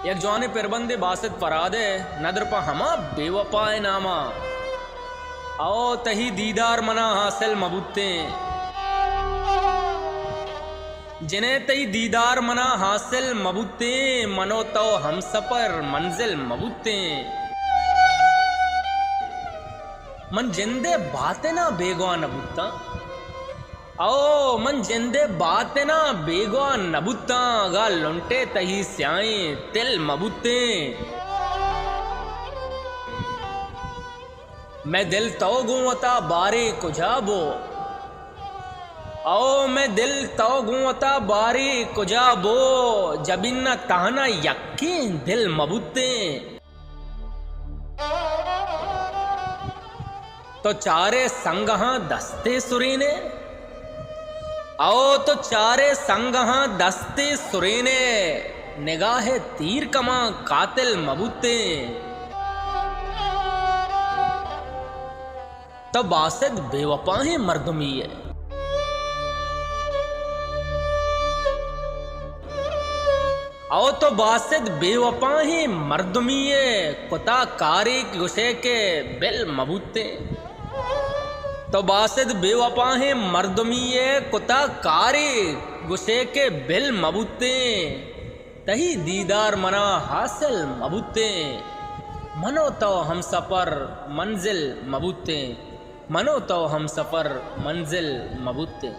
एक जवाने पेरबंदे बासत परादे नदर पा हमा बेवफाए नामा आओ तही दीदार मना हासिल मबुत्ते जिन्हें तई दीदार मना हासिल मबुत्ते मनो तो हम सफर मंजिल मबुत्ते मन जिंदे बातें ना बेगवा नबुत्ता आओ मन जिंदे बातें ना बेगवा नबुत्ता गा लुंटे तही स्याई तिल मबुत्ते मैं दिल तो गुवता बारे कुजाबो आओ मैं दिल तो गुवता बारे कुजाबो जबिन्ना ताना यकीन दिल मबुत्ते तो चारे संगहा दस्ते सुरीने आओ तो चारे संगहा दस्ते सुरीने निगाहे तीर कमा कातिल मबुत्ते तो बासिद बेवफा है मर्दमी है आओ तो बासिद बेवफा ही मर्दमीए कुता कारी गुस्से के बिल मबूते तो बासिद बेवफा ही मर्दमीए कुता कारी गुस्से के बिल मबूते तही दीदार मना हासिल मबूते मनो तो हम सफर मंजिल मबूते मनो तो हम सफर मंजिल मबूते।